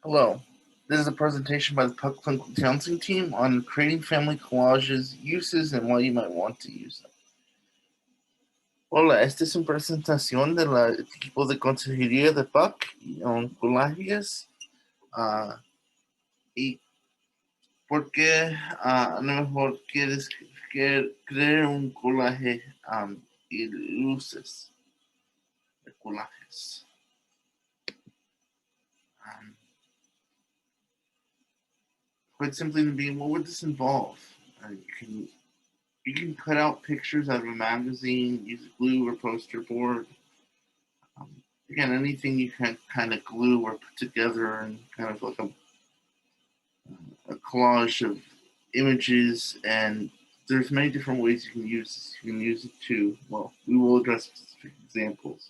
Hello, this is a presentation by the Puck Clinical Counseling Team on creating family collages, uses, and why you might want to use them. Hola, esta es una presentación del equipo de consejería de Puck en Collages. Y por qué a lo mejor quieres crear un collage y luces de collages. Quite simply to be, what would this involve? You can cut out pictures out of a magazine, use glue or poster board. Again, anything you can kind of glue or put together and kind of like a collage of images. And there's many different ways you can use this. You can use it to, well, we will address specific examples,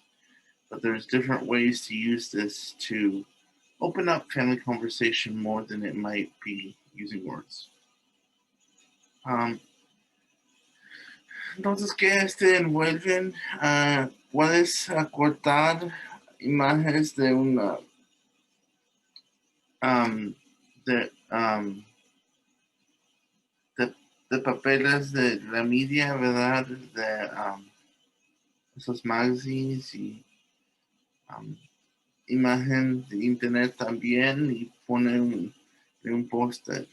but there's different ways to use this to open up family conversation more than it might be using words. Entonces, ¿qué envuelven? Puedes cortar imágenes de una de papeles de la media, ¿verdad? De esos magazines y imagen de internet también y pone un póster.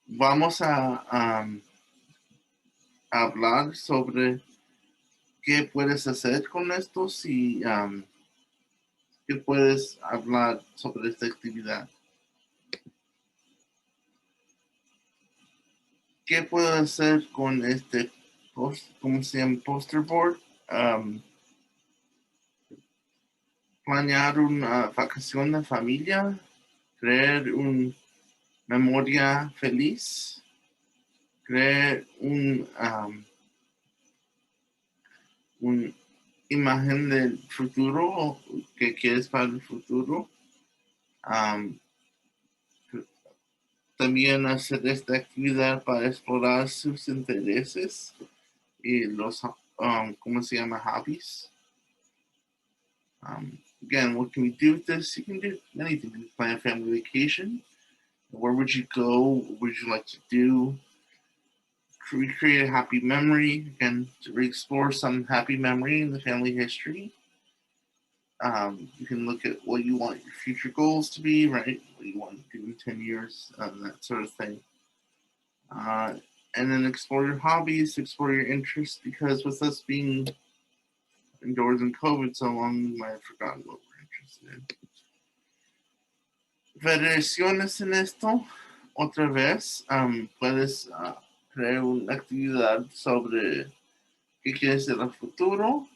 Vamos a hablar sobre qué puedes hacer con estos y qué puedes hablar sobre esta actividad. ¿Qué puedo hacer con este ¿cómo se llama? Poster board? Planear una vacación de familia, crear una memoria feliz, crear una imagen del futuro que quieres para el futuro. También hacer esta actividad para explorar sus intereses y los, ¿cómo se llama? Hobbies. Again, what can we do with this? You can do anything. You can plan a family vacation. Where would you go? What would you like to do? Recreate a happy memory. Again, to explore some happy memory in the family history. You can look at what you want your future goals to be, right? What you want to do in 10 years, that sort of thing. And then explore your hobbies, explore your interests, because with us being indoors in COVID so long, we might have forgotten what we're interested in. Variaciones en esto, otra vez, puedes crear una actividad sobre qué quieres en el futuro,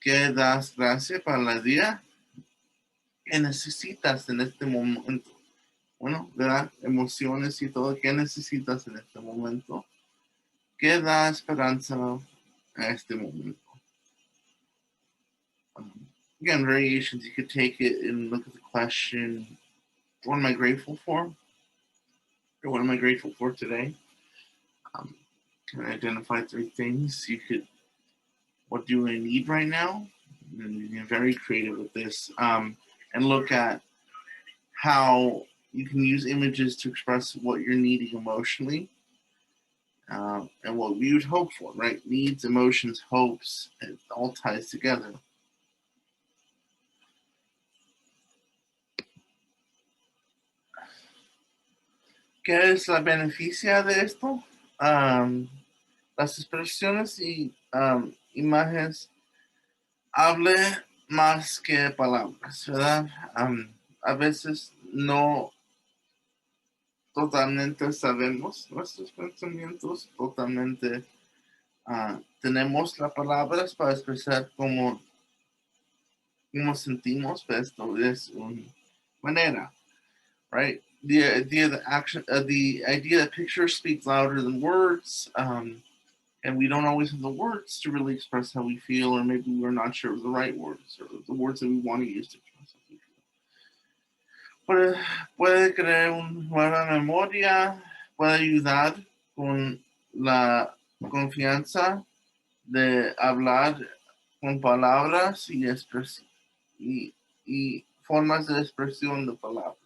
qué das gracias para el día, qué necesitas en este momento. Bueno, ¿verdad? Emociones y todo, ¿qué necesitas en este momento? ¿Qué da esperanza a este momento? Again, variations, you could take it and look at the question, what am I grateful for? Or what am I grateful for today? Can I identify 3 things? You could, what do I need right now? And you're very creative with this. And look at how you can use images to express what you're needing emotionally. And what we would hope for, right? Needs, emotions, hopes, it all ties together. ¿Qué es la beneficia de esto? Las expresiones y imágenes hable más que palabras, ¿verdad? A veces no totalmente sabemos nuestros pensamientos, totalmente tenemos las palabras para expresar cómo sentimos, pero esto es una manera, right? The idea that pictures speak louder than words, and we don't always have the words to really express how we feel, or maybe we're not sure of the right words, or the words that we want to use to express how we feel. Puede crear una nueva memoria, puede ayudar con la confianza de hablar con palabras y y formas de expresión de palabras.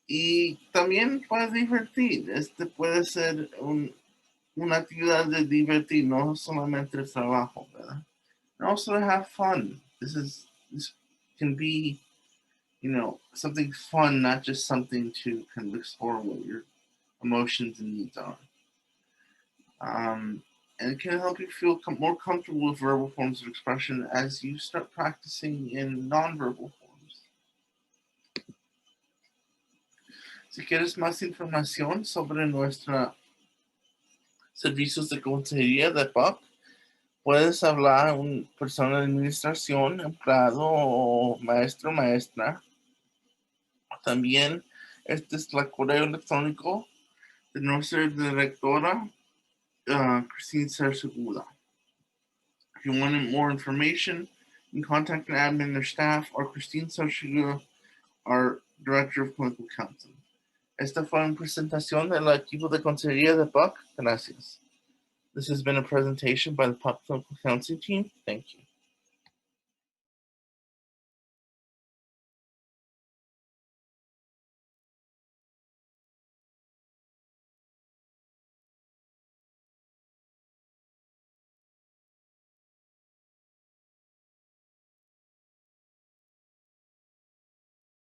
Y también puedes divertir. Puede ser una actividad de divertir, no solamente el trabajo, ¿verdad? And also to have fun. This can be, something fun, not just something to kind of explore what your emotions and needs are. And it can help you feel more comfortable with verbal forms of expression as you start practicing in nonverbal forms. Si quieres más información sobre nuestros servicios de consejería de PUC, puedes hablar a una persona de administración, empleado o maestro, maestra. También este es el correo electrónico de nuestra directora, c.sartiaguda. If you want more information, you can contact an admin or staff or c.sartiaguda, our Director of Clinical Counseling. Esta fue una presentación del equipo de consejería de PUC. Gracias. This has been a presentation by the PUC Clinical Counseling team. Thank you.